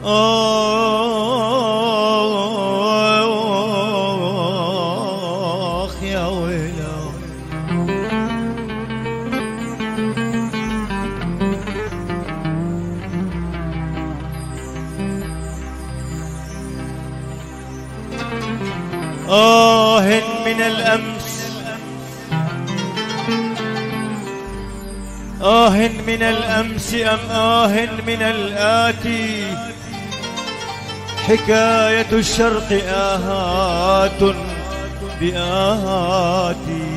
آخ يا ويلا. من الأمس، من الأمس من الآتي، حكاية الشرق آهات بآهاتي.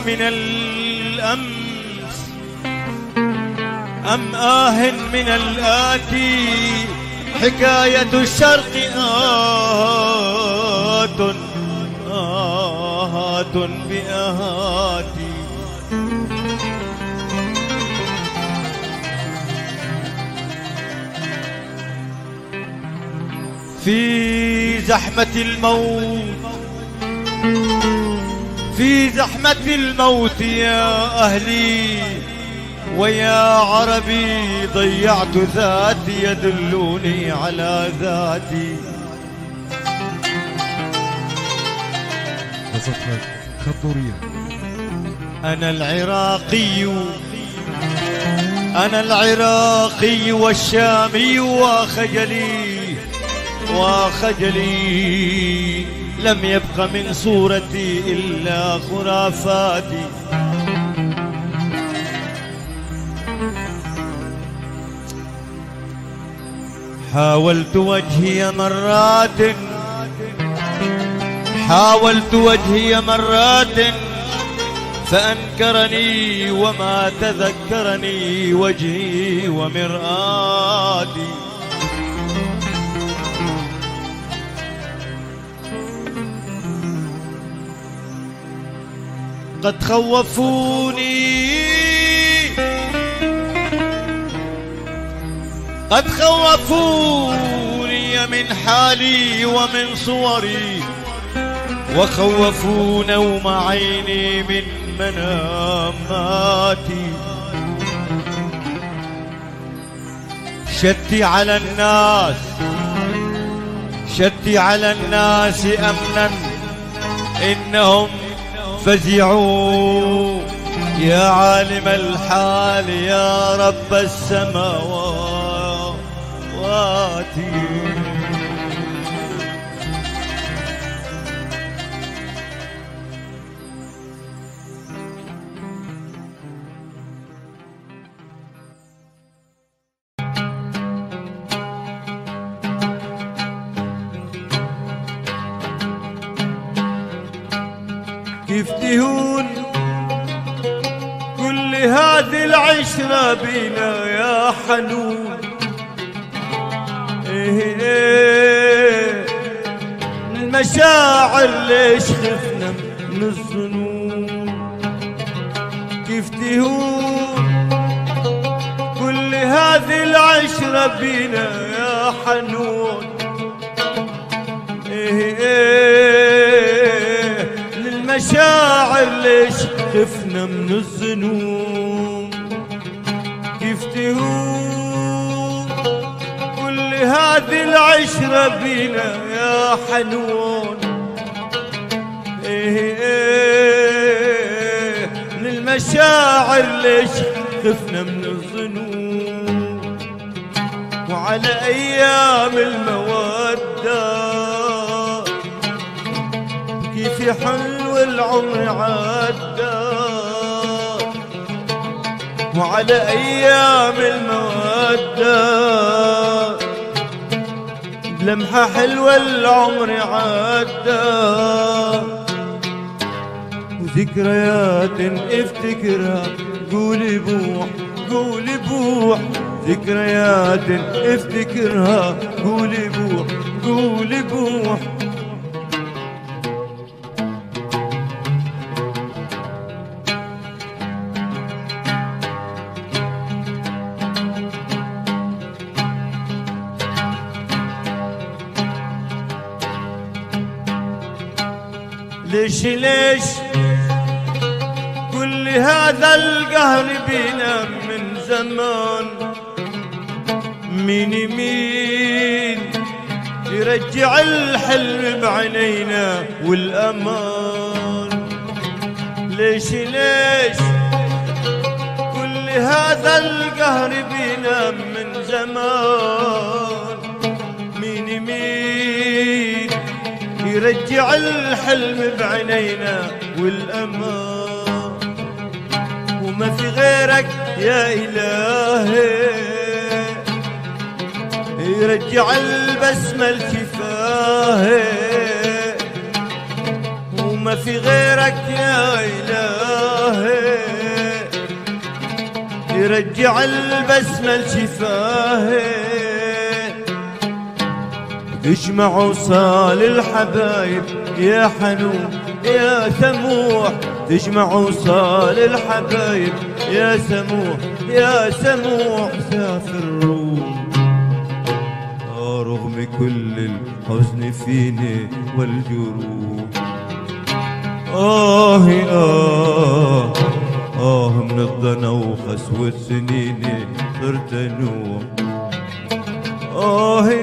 من الأمس من الآتي، حكاية الشرق آهات بآهاتي. في زحمة الموت، في زحمة الموت يا أهلي ويا عربي، ضيعت ذاتي يدلوني على ذاتي. أنا العراقي، أنا العراقي والشامي، وخجلي لم يبق من صورتي إلا خرافاتي. حاولت وجهي مرات فأنكرني، وما تذكرني وجهي ومرآتي. قد خوفوني من حالي ومن صوري، وخوفوا نوم عيني من مناماتي. شتي على الناس أمنا، إنهم فزعوا يا عالم الحال يا رب السماوات. كيف تهون كل هذه العشرة بينا يا حنون؟ المشاعر ليش خفنا من الظنون؟ كيف تهون كل هذه العشرة بينا يا حنون؟ المشاعر ليش خفنا من الظنون؟ كيف تهون كل هذه العشرة بينا يا حنون؟ المشاعر ليش خفنا من الظنون؟ وعلى أيام المودة كيف حلو العمر عدى، وعلى أيام المودة بلمحة حلوة العمر عدى. وذكريات افتكرها قولي بوح قولي بوح، ذكريات افتكرها قولي بوح قولي بوح. ليش كل هذا القهر بينا من زمان؟ مين يرجع الحلم بعينينا والأمان؟ ليش كل هذا القهر بينا من زمان؟ مين يرجع الحلم بعينينا والأمان؟ وما في غيرك يا إلهي يرجع البسمة الكفاهي، وما في غيرك يا إلهي يرجع البسمة الشفاهي. تجمع وصال الحبايب يا حنون يا سموح، تجمع وصال الحبايب يا سموح يا سموح. سافر روح رغم كل الحزن فيني والجروح. من الضنا وقسوة سنيني صرت انوح.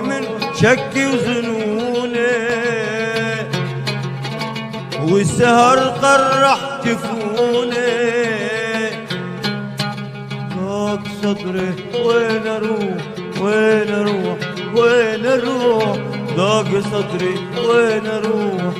من شكي وظنوني والسهر قرح جفوني. ضاق صدري وين اروح وين اروح وين اروح؟ ضاق صدري وين اروح